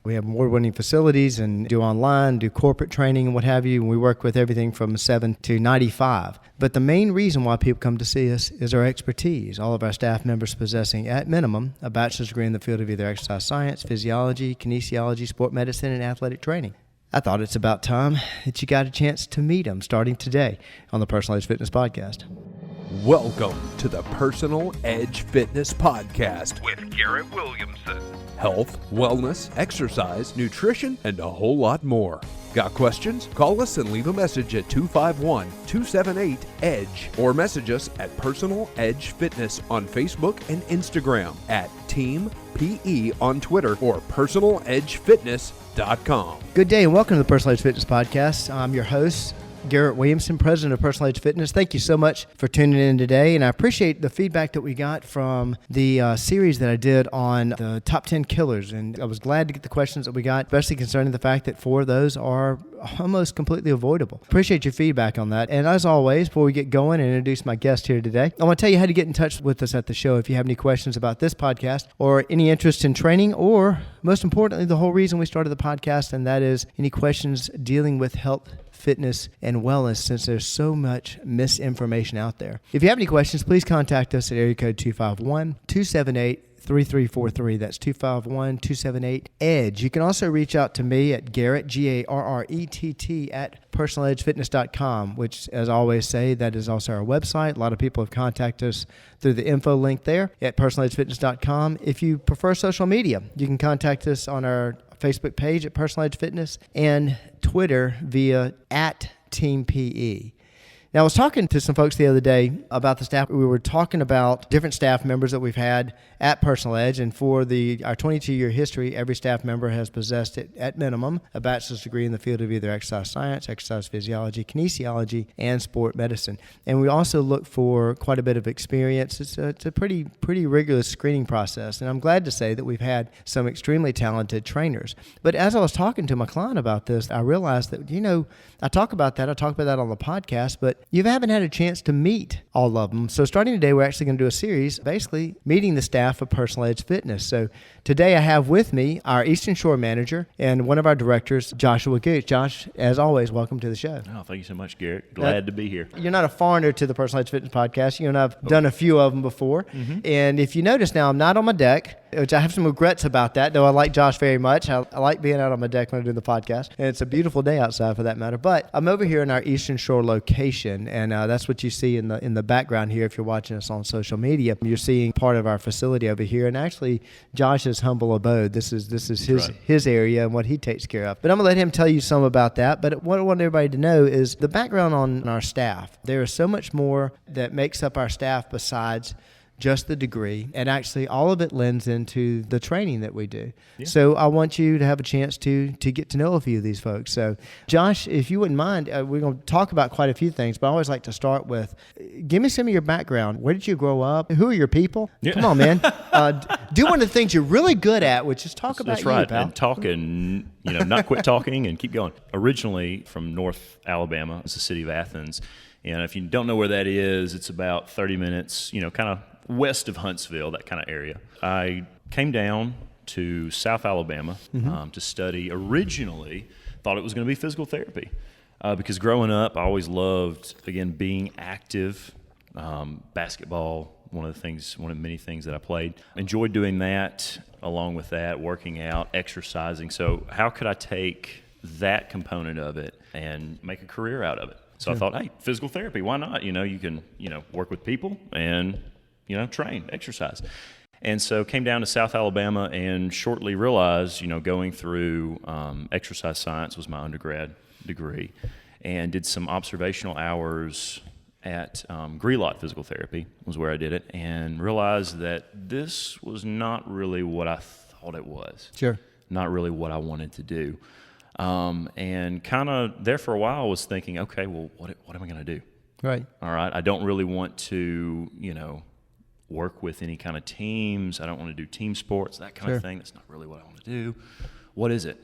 We have award-winning facilities and do online, do corporate training and what have you. And we work with everything from 7 to 95. But the main reason why people come to see us is our expertise. All of our staff members possessing, at minimum, a bachelor's degree in the field of either exercise science, physiology, kinesiology, sport medicine, and athletic training. I thought it's about time that you got a chance to meet them starting today on the Personal Edge Fitness Podcast. Welcome to the Personal Edge Fitness Podcast with Garrett Williamson. Health, wellness, exercise, nutrition, and a whole lot more. Got questions? Call us and leave a message at 251-278-EDGE or message us at Personal Edge Fitness on Facebook and Instagram, at Team PE on Twitter, or personaledgefitness.com. Good day and welcome to the Personal Edge Fitness Podcast. I'm your host, Garrett Williamson, president of Personal Edge Fitness. Thank you so much for tuning in today, and I appreciate the feedback that we got from the series that I did on the top 10 killers, and I was glad to get the questions that we got, especially concerning the fact that 4 of those are almost completely avoidable. Appreciate your feedback on that, and as always, before we get going and introduce my guest here today, I want to tell you how to get in touch with us at the show if you have any questions about this podcast or any interest in training, or most importantly, the whole reason we started the podcast, and that is any questions dealing with health, fitness, and wellness, since there's so much misinformation out there. If you have any questions, please contact us at area code 251-278-3343. That's 251-278-EDGE. You can also reach out to me at Garrett, Garrett, at personaledgefitness.com, which, as I always say, that is also our website. A lot of people have contacted us through the info link there at personaledgefitness.com. If you prefer social media, you can contact us on our Facebook page at Personal Edge Fitness and Twitter via at Team PE. Now, I was talking to some folks the other day about the staff. We were talking about different staff members that we've had at Personal Edge, and for our 22-year history, every staff member has possessed, at minimum, a bachelor's degree in the field of either exercise science, exercise physiology, kinesiology, and sport medicine. And we also look for quite a bit of experience. It's a pretty rigorous screening process, and I'm glad to say that we've had some extremely talented trainers. But as I was talking to my client about this, I realized that, I talk about that on the podcast, but you haven't had a chance to meet all of them. So starting today, we're actually going to do a series basically meeting the staff of Personal Edge Fitness. So today I have with me our Eastern Shore manager and one of our directors, Joshua Gooch. Josh, as always, welcome to the show. Oh, thank you so much, Garrett. Glad to be here. You're not a foreigner to the Personal Edge Fitness Podcast. You and I have done a few of them before. Mm-hmm. And if you notice now, I'm not on my deck, which I have some regrets about that, though I like Josh very much. I like being out on my deck when I do the podcast. And it's a beautiful day outside for that matter. But I'm over here in our Eastern Shore location, and that's what you see in the background here if you're watching us on social media. You're seeing part of our facility over here, and actually Josh's humble abode. This is his area and what he takes care of. But I'm going to let him tell you some about that. But what I want everybody to know is the background on our staff. There is so much more that makes up our staff besides just the degree, and actually all of it lends into the training that we do. Yeah. So I want you to have a chance to get to know a few of these folks. So Josh, if you wouldn't mind, we're going to talk about quite a few things, but I always like to start with, give me some of your background. Where did you grow up? Who are your people? Yeah. Come on, man. Do one of the things you're really good at, which is talk about you, right. pal. And talking, not quit talking and keep going. Originally from North Alabama, it's the city of Athens. And if you don't know where that is, it's about 30 minutes, kind of west of Huntsville, that kind of area. I came down to South Alabama to study. Originally, thought it was going to be physical therapy because growing up, I always loved, again, being active. Basketball, one of many things that I played. Enjoyed doing that. Along with that, working out, exercising. So how could I take that component of it and make a career out of it? So I thought, hey, physical therapy, why not? You can, work with people and train, exercise. And so came down to South Alabama and shortly realized, going through exercise science was my undergrad degree, and did some observational hours at Grelot Physical Therapy was where I did it, and realized that this was not really what I thought it was. Sure. Not really what I wanted to do. And kind of there for a while I was thinking, okay, well, what am I going to do? Right. All right. I don't really want to, work with any kind of teams. I don't want to do team sports, that kind of thing. That's not really what I want to do. What is it?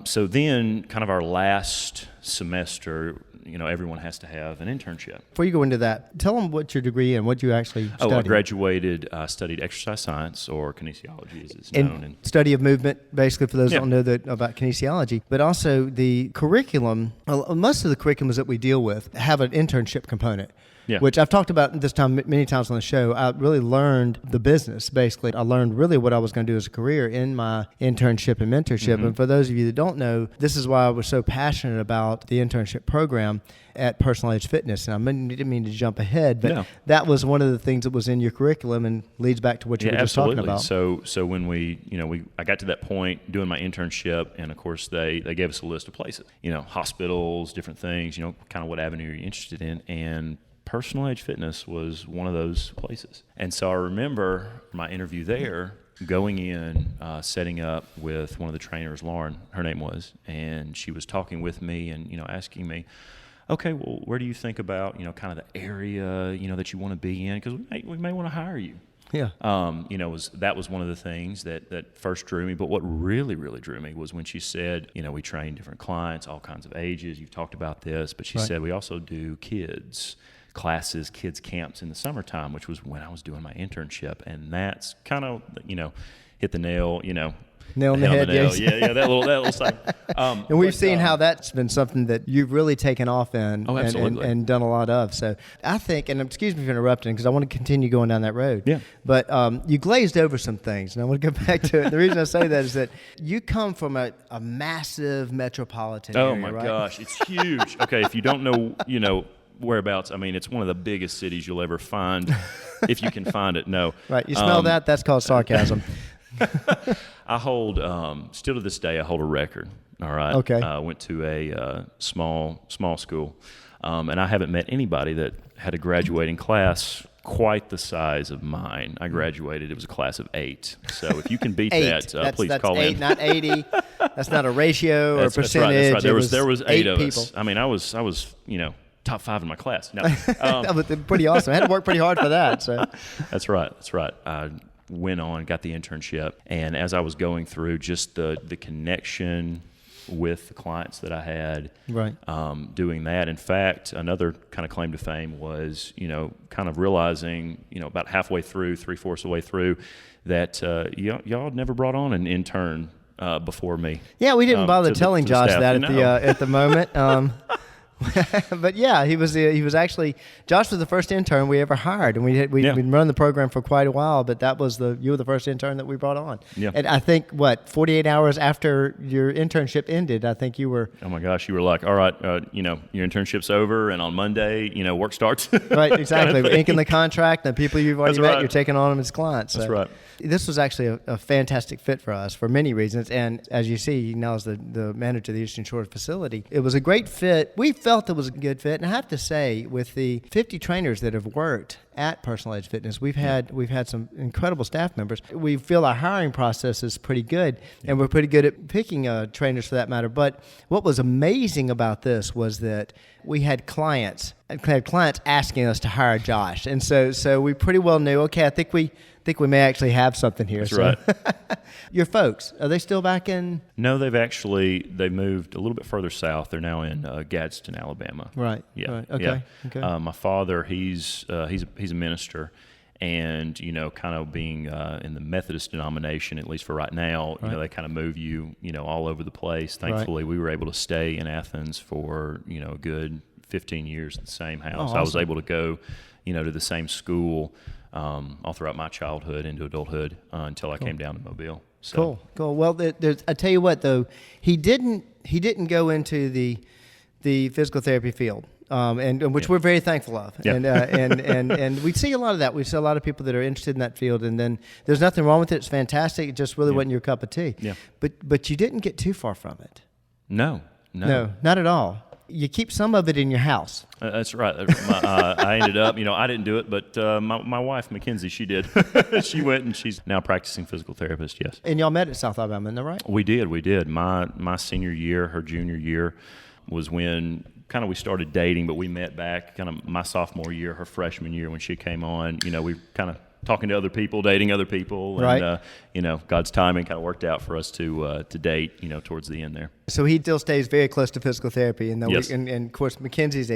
So then kind of our last semester, everyone has to have an internship. Before you go into that, tell them what your degree and what you actually studied. I graduated, studied exercise science, or kinesiology as it's known. And study of movement, basically, for those who don't know about kinesiology. But also the curriculum, most of the curriculums that we deal with have an internship component. Yeah. Which I've talked about this time many times on the show. I really learned the business, basically. I learned really what I was going to do as a career in my internship and mentorship. Mm-hmm. And for those of you that don't know, this is why I was so passionate about the internship program at Personal Edge Fitness. And I didn't mean to jump ahead, but that was one of the things that was in your curriculum and leads back to what you were just talking about. So when I got to that point doing my internship, and of course they gave us a list of places, hospitals, different things, kind of what avenue you're interested in. And Personal Edge Fitness was one of those places. And so I remember my interview there, going in, setting up with one of the trainers, Lauren, her name was, and she was talking with me and, asking me, okay, well, where do you think about, kind of the area, that you want to be in? Because we may want to hire you. Yeah. That was one of the things that first drew me. But what really, really drew me was when she said, we train different clients, all kinds of ages. You've talked about this, but she said we also do kids classes, kids camps in the summertime, which was when I was doing my internship. And that's kind of, hit the nail, nail in the head. Yes. Yeah, that little side. And we've seen how that's been something that you've really taken off in and done a lot of. So I think, and excuse me for interrupting, because I want to continue going down that road. Yeah. But you glazed over some things, and I want to go back to it. The reason I say that is that you come from a massive metropolitan area, Oh my right? gosh, it's huge. Okay, if you don't know, whereabouts, it's one of the biggest cities you'll ever find, if you can find it. No. Right. You smell that? That's called sarcasm. I hold, still to this day, I hold a record. All right. Okay. I went to a small school, and I haven't met anybody that had a graduating class quite the size of mine. I graduated. It was a class of 8. So if you can beat that, please call in. That's 8, not 80. That's not a ratio or a percentage. That's right. There was 8 of people. us. I was top 5 in my class. No, that was pretty awesome. I had to work pretty hard for that. So That's right. I went on, got the internship, and as I was going through, just the connection with the clients that I had, doing that. In fact, another kind of claim to fame was, kind of realizing, about halfway through, 3/4 of the way through, that y'all had never brought on an intern before me. Yeah, we didn't bother telling Josh that at the moment. But yeah, he was actually, Josh was the first intern we ever hired, and we'd run the program for quite a while, but you were the first intern that we brought on. Yeah. And I think 48 hours after your internship ended, I think you were. Oh my gosh, you were like, all right, your internship's over, and on Monday, work starts. Right, exactly. We're inking the contract, the people you've already met, you're taking on them as clients. That's right. This was actually a fantastic fit for us for many reasons, and as you see, he now is the manager of the Eastern Shore facility. It was a great fit. We felt it was a good fit, and I have to say, with the 50 trainers that have worked at Personal Edge Fitness, we've had some incredible staff members. We feel our hiring process is pretty good, and we're pretty good at picking trainers for that matter. But what was amazing about this was that we had clients asking us to hire Josh, and so we pretty well knew, okay, I think we may actually have something here. That's right. Your folks, are they still back in? No, they moved a little bit further south. They're now in Gadsden, Alabama. Right. Yeah. Right. Okay. Yeah. Okay. My father, he's a minister, and kind of being in the Methodist denomination, at least for right now, they kind of move you, all over the place. Thankfully, we were able to stay in Athens for a good 15 years at the same house. Oh, awesome. I was able to go, to the same school all throughout my childhood into adulthood until I came down to Mobile. So. Cool. Well, I tell you what, though, he didn't go into the physical therapy field, and which we're very thankful of. Yeah. And we see a lot of that. We see a lot of people that are interested in that field, and then there's nothing wrong with it. It's fantastic. It just really wasn't your cup of tea. Yeah. But you didn't get too far from it. No, not at all. You keep some of it in your house. That's right. I ended up, I didn't do it, but my wife, Mackenzie, she did. She went, and she's now practicing physical therapist, yes. And y'all met at South Alabama, isn't that right? We did. My senior year, her junior year was when kind of we started dating, but we met back kind of my sophomore year, her freshman year when she came on. We kind of talking to other people, dating other people, and God's timing kind of worked out for us to date, towards the end there. So he still stays very close to physical therapy, and Yes. and of course Mackenzie's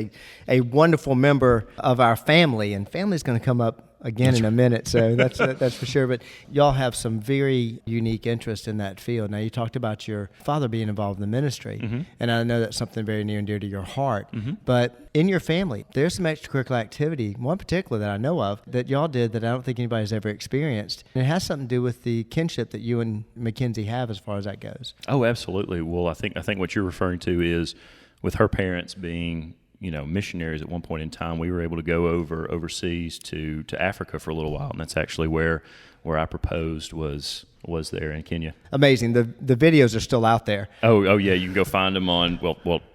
a wonderful member of our family, and family's going to come up again in a minute, so that's for sure. But y'all have some very unique interest in that field. Now, you talked about your father being involved in the ministry, and I know that's something very near and dear to your heart. But in your family, there's some extracurricular activity, one particular that I know of, that y'all did that I don't think anybody's ever experienced. And it has something to do with the kinship that you and Mackenzie have as far as that goes. Oh, absolutely. Well, I think what you're referring to is with her parents being missionaries at one point in time, we were able to go overseas to Africa for a little while, and that's actually where I proposed was there in Kenya. Amazing. The videos are still out there. Oh yeah, you can go find them on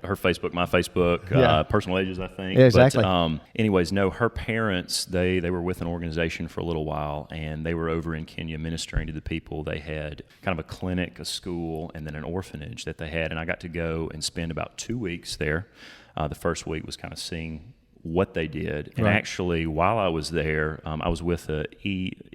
her Facebook, my Facebook, Personal Ages, I think. Yeah, exactly. But anyways, no, her parents they were with an organization for a little while, and they were over in Kenya ministering to the people. They had kind of a clinic, a school, and then an orphanage that they had, and I got to go and spend about 2 weeks there. The first week was kind of seeing what they did. And actually, while I was there, I was with a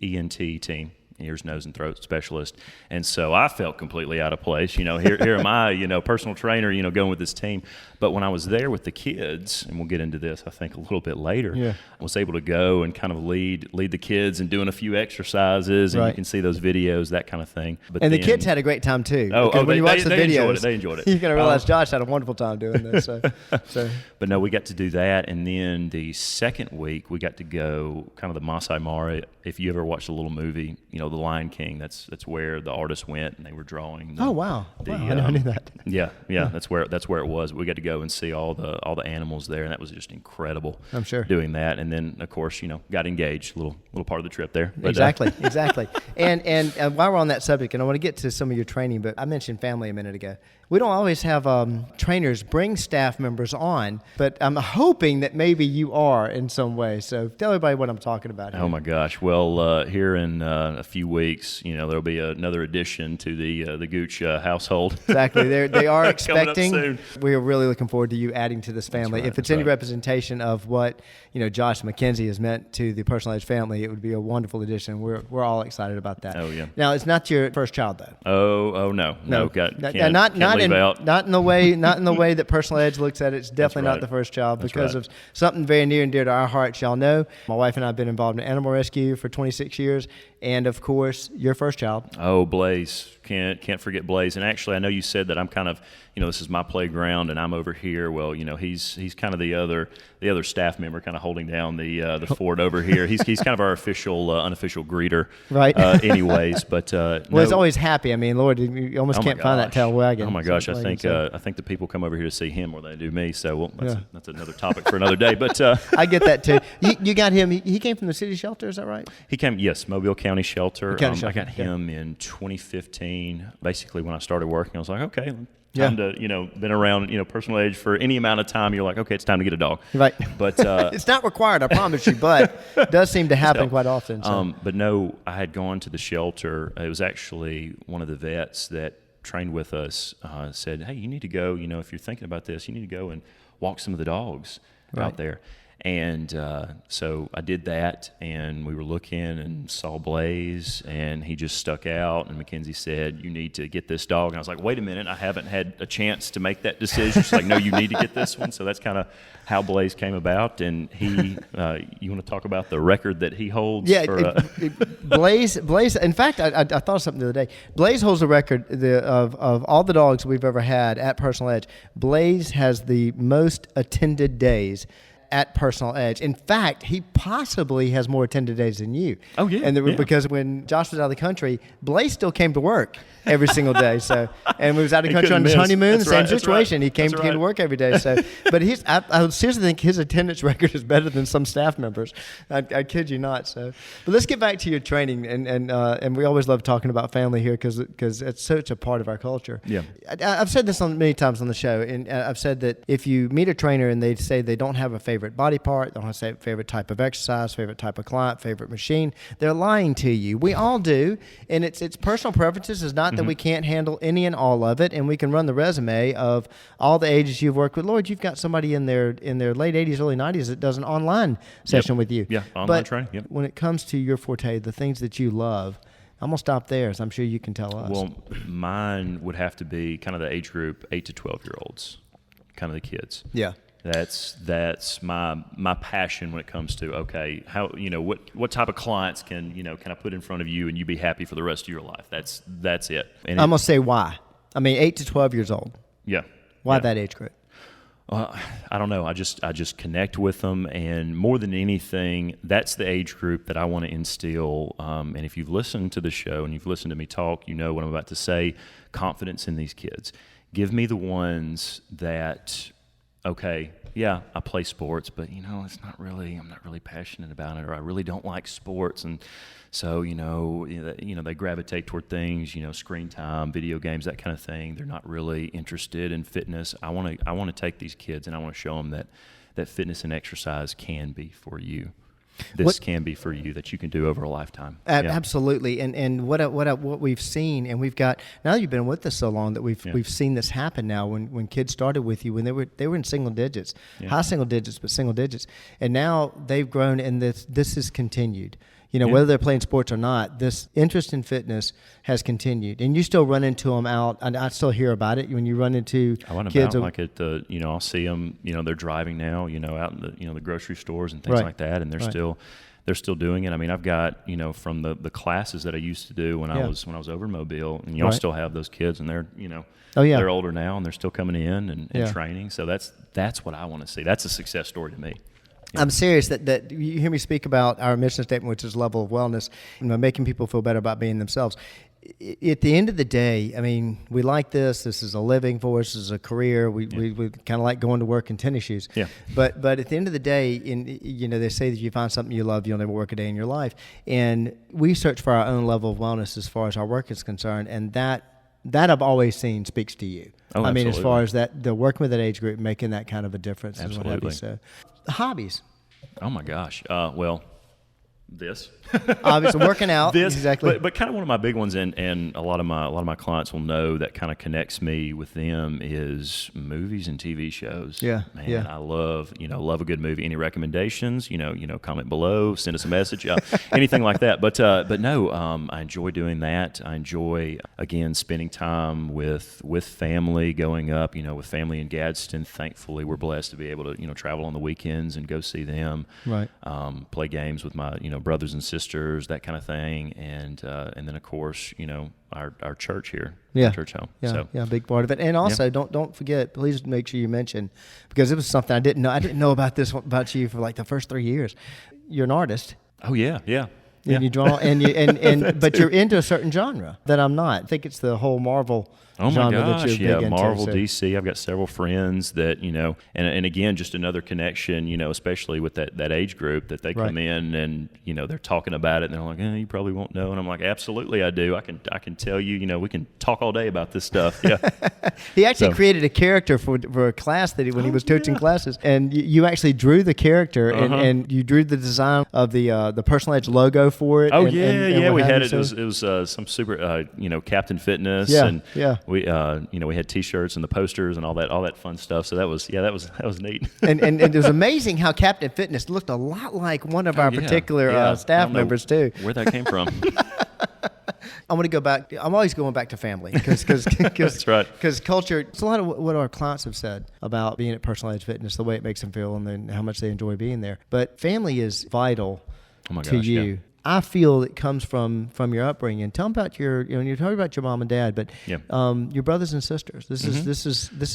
ENT team, ears, nose, and throat specialist. And so I felt completely out of place. Here am I, personal trainer, going with this team. But when I was there with the kids, and we'll get into this, I think, a little bit later, I was able to go and kind of lead the kids and doing a few exercises, and you can see those videos, that kind of thing. But and the kids had a great time, too. Oh, when you watch the videos, they enjoyed it. You're going to realize Josh had a wonderful time doing this. So. But no, we got to do that, and then the second week, we got to go kind of the Masai Mara. If you ever watched a little movie, The Lion King, that's where the artists went, and they were drawing. I never knew that. Yeah, that's where it was. We got to go and see all the animals there, and that was just incredible. I'm sure doing that, and then of course got engaged. Little part of the trip there. But, exactly. And while we're on that subject, and I want to get to some of your training, but I mentioned family a minute ago. We don't always have trainers bring staff members on, but I'm hoping that maybe you are in some way. So tell everybody what I'm talking about here. Oh my gosh! Well, here in a few weeks, there'll be another addition to the Gooch household. Exactly. They are expecting. Coming up soon. We are really looking forward to you adding to this family. If it's any representation of what Josh Mackenzie has meant to the Personal Edge family, it would be a wonderful addition. We're all excited about that. Oh yeah. Now, it's not your first child, though. Oh no. Not in the way that Personal Edge looks at it. It's definitely not the first child because of something very near and dear to our hearts. Y'all know, my wife and I have been involved in animal rescue for 26 years, and of course, your first child. Oh, Blaze. Can't forget Blaze. And actually, I know you said that I'm kind of, this is my playground, and I'm over here. Well, he's kind of the other staff member, kind of holding down the fort over here. He's kind of our official, unofficial greeter, right? Anyways, but well, he's always happy. I mean, Lord, you almost can't find that tail wagon. Oh my gosh, I think the people come over here to see him more than they do me. So that's another topic for another day. But I get that too. You got him. He came from the city shelter. Is that right? He came, yes, Mobile County Shelter. I got okay. him in 2015. Basically, when I started working, I was like, okay, time to, been around, Personal Age for any amount of time. You're like, okay, it's time to get a dog. Right. But it's not required, I promise you, but it does seem to happen quite often. So. But no, I had gone to the shelter. It was actually one of the vets that trained with us said, hey, you need to go, if you're thinking about this, you need to go and walk some of the dogs out there. And so I did that, and we were looking and saw Blaze, and he just stuck out, and Mackenzie said, you need to get this dog. And I was like, wait a minute, I haven't had a chance to make that decision. She's like, no, you need to get this one. So that's kind of how Blaze came about, and he, you want to talk about the record that he holds? Yeah, for, Blaze, in fact, I thought of something the other day. Blaze holds the record of all the dogs we've ever had at Personal Edge. Blaze has the most attended days at Personal Edge. In fact, he possibly has more attended days than you. Oh, yeah. And because when Josh was out of the country, Blaze still came to work every single day. So, and we was out of the country on his honeymoon, same situation. He came to work every day. So, but I seriously think his attendance record is better than some staff members. I kid you not. So, but let's get back to your training, and we always love talking about family here because it's such a part of our culture. Yeah. I've said this many times on the show, and I've said that if you meet a trainer and they say they don't have a favorite favorite body part. They don't say favorite type of exercise, favorite type of client, favorite machine. They're lying to you. We all do, and it's personal preferences. It's not that we can't handle any and all of it, and we can run the resume of all the ages you've worked with. Lord, you've got somebody in their late 80s, early 90s that does an online session with you. Yeah, online training. Yep. When it comes to your forte, the things that you love, I'm going to stop there, as I'm sure you can tell us. Well, mine would have to be kind of the age group 8 to 12-year-olds, kind of the kids. Yeah. That's my passion when it comes to, okay, how, what type of clients can I put in front of you and you be happy for the rest of your life. That's it. And I'm going to say why. I mean, 8 to 12 years old. Yeah. Why that age group? I don't know. I just connect with them, and more than anything, that's the age group that I want to instill. And if you've listened to the show and you've listened to me talk, you know what I'm about to say. Confidence in these kids. Give me the ones that, okay, yeah, I play sports, but it's not really. I'm not really passionate about it, or I really don't like sports, and so they gravitate toward things, screen time, video games, that kind of thing. They're not really interested in fitness. I want to take these kids and I want to show them that fitness and exercise can be for you. This can be for you, that you can do over a lifetime. Absolutely, and what we've seen, and we've got, now that you've been with us so long, that we've seen this happen now. When kids started with you, when they were in single digits, high single digits, but single digits, and now they've grown, and this has continued. Whether they're playing sports or not, this interest in fitness has continued. And you still run into them out, and I still hear about it when you run into kids. I run about like at the, I'll see them, they're driving now, out in the grocery stores and things like that, and they're still doing it. I mean, I've got, from the classes that I used to do when I was over in Mobile, and I still have those kids, and they're, they're older now, and they're still coming in and training. So that's what I want to see. That's a success story to me. Yeah. I'm serious that you hear me speak about our mission statement, which is level of wellness, making people feel better about being themselves. At the end of the day, I mean, we like this. This is a living for us. This is a career. We kind of like going to work in tennis shoes. Yeah. But at the end of the day, they say that you find something you love, you'll never work a day in your life. And we search for our own level of wellness as far as our work is concerned, and that I've always seen speaks to you. Oh, I mean, absolutely. As far as that, the working with that age group, making that kind of a difference. Absolutely. Is what have you. So, hobbies. Oh my gosh. This. Obviously, working out. This, exactly. But kind of one of my big ones, and a lot of my clients will know that kind of connects me with them is movies and TV shows. Yeah. Man, I love a good movie. Any recommendations? Comment below, send us a message, anything like that. But no, I enjoy doing that. I enjoy, again, spending time with family, going up, with family in Gadsden. Thankfully, we're blessed to be able to travel on the weekends and go see them. Right. Play games with my brothers and sisters, that kind of thing, and then of course our church here, our church home. A big part of it. And also don't forget, please make sure you mention, because it was something I didn't know about this about you for like the first 3 years. You're an artist. Oh yeah. And you draw, and but you're into a certain genre that I'm not. I think it's the whole Marvel genre that you're big into. Marvel, DC. I've got several friends that, and again, just another connection, especially with that age group, that they come in and, they're talking about it and they're like, you probably won't know. And I'm like, absolutely I do. I can tell you, we can talk all day about this stuff. Yeah. He actually created a character for a class that when he was teaching classes, and you actually drew the character and you drew the design of the Personal Edge logo for it. Oh, and we had it. It was some super, Captain Fitness. We had T-shirts and the posters and all that fun stuff. So that was neat. and it was amazing how Captain Fitness looked a lot like one of our particular staff members too. Where that came from. I want to go back. I'm always going back to family because that's right. Because culture. It's a lot of what our clients have said about being at Personal Edge Fitness, the way it makes them feel, and then how much they enjoy being there. But family is vital to you. Yeah. I feel it comes from your upbringing. Tell them about you're talking about your mom and dad, but your brothers and sisters. This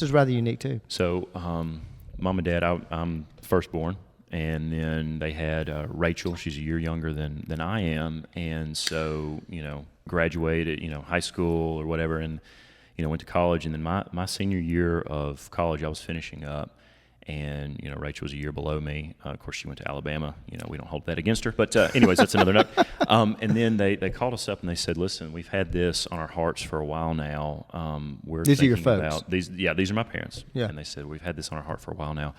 is rather unique too. So, mom and dad, I'm firstborn, and then they had Rachel. She's a year younger than I am, and so graduated high school or whatever, and went to college, and then my senior year of college, I was finishing up. And, Rachel was a year below me. Of course, she went to Alabama. We don't hold that against her. But anyways, that's another note. And then they called us up and they said, listen, we've had this on our hearts for a while now. These are your folks? These are my parents. Yeah. And they said, we've had this on our heart for a while now.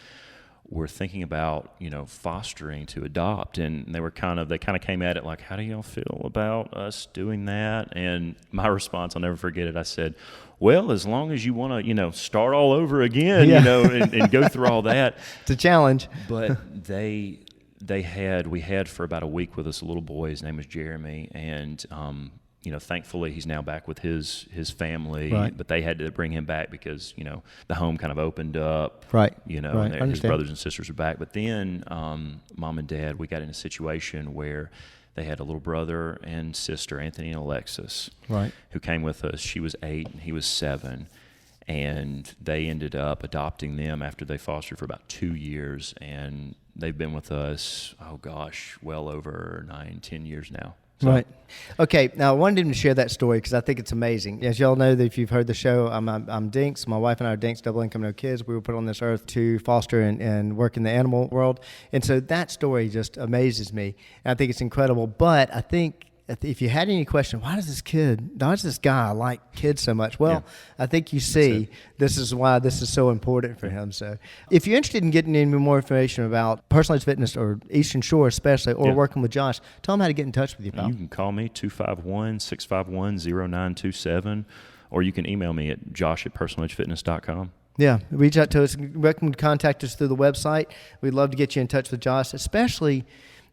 were thinking about, fostering to adopt, and they kind of came at it like, how do y'all feel about us doing that? And my response, I'll never forget it. I said, well, as long as you want to, start all over again, and go through all that. It's a challenge. But we had for about a week with us a little boy. His name was Jeremy, and thankfully he's now back with his family. Right. But they had to bring him back because the home kind of opened up. Right. And his brothers and sisters are back. But then Mom and Dad, we got in a situation where they had a little brother and sister, Anthony and Alexis, right, who came with us. She was 8 and he was 7. And they ended up adopting them after they fostered for about 2 years. And they've been with us, well over 9-10 years now. So. Right. Okay. Now, I wanted him to share that story because I think it's amazing. As y'all know, that if you've heard the show, I'm Dinks. My wife and I are Dinks, double income, no kids. We were put on this earth to foster and work in the animal world. And so that story just amazes me. And I think it's incredible. But I think if you had any question, why does this guy like kids so much? Well, I think you see this is why this is so important for him. So if you're interested in getting any more information about personalized fitness or Eastern Shore especially, or working with Josh, tell him how to get in touch with you, pal. You can call me 251-651-0927, or you can email me at josh@personaledgefitness.com. Yeah, reach out to us. Recommend contact us through the website. We'd love to get you in touch with Josh, especially.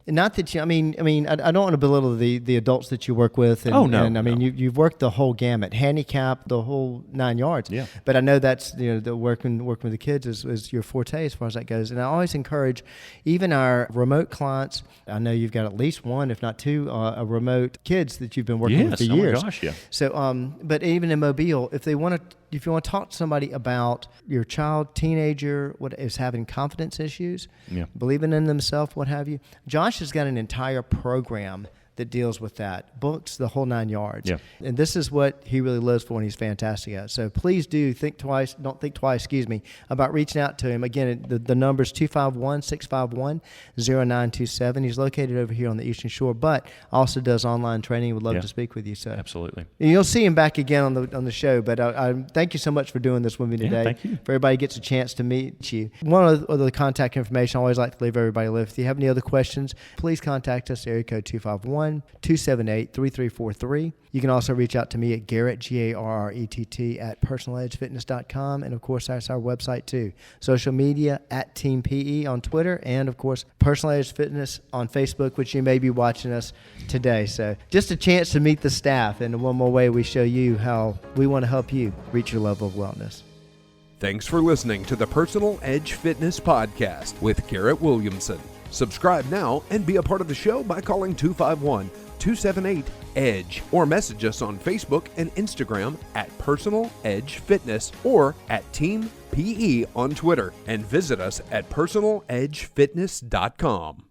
Not that I don't want to belittle the adults that you work with. And, you've worked the whole gamut, handicap, the whole 9 yards. Yeah. But I know that's the working with the kids is your forte as far as that goes. And I always encourage even our remote clients. I know you've got at least one, if not two, remote kids that you've been working with for years. Oh my gosh, yeah. So, but even in Mobile, if you want to talk to somebody about your child, teenager, what is having confidence issues, believing in themselves, what have you, Josh has got an entire program that deals with that, books, the whole 9 yards. Yeah. And this is what he really lives for, and he's fantastic at. So please don't think twice, about reaching out to him. Again, the number is 251-651-0927. He's located over here on the Eastern Shore, but also does online training. Would love to speak with you. So absolutely. And you'll see him back again on the show, but I thank you so much for doing this with me today. Yeah, thank you. For everybody gets a chance to meet you. One of the contact information I always like to leave everybody with. If you have any other questions, please contact us, area code 251-278-3343. You can also reach out to me at Garrett, Garrett, at personaledgefitness.com. And, of course, that's our website, too. Social media, at Team PE on Twitter. And, of course, Personal Edge Fitness on Facebook, which you may be watching us today. So just a chance to meet the staff. And one more way we show you how we want to help you reach your level of wellness. Thanks for listening to the Personal Edge Fitness Podcast with Garrett Williamson. Subscribe now and be a part of the show by calling 251-278-EDGE or message us on Facebook and Instagram at Personal Edge Fitness or at Team PE on Twitter, and visit us at personaledgefitness.com.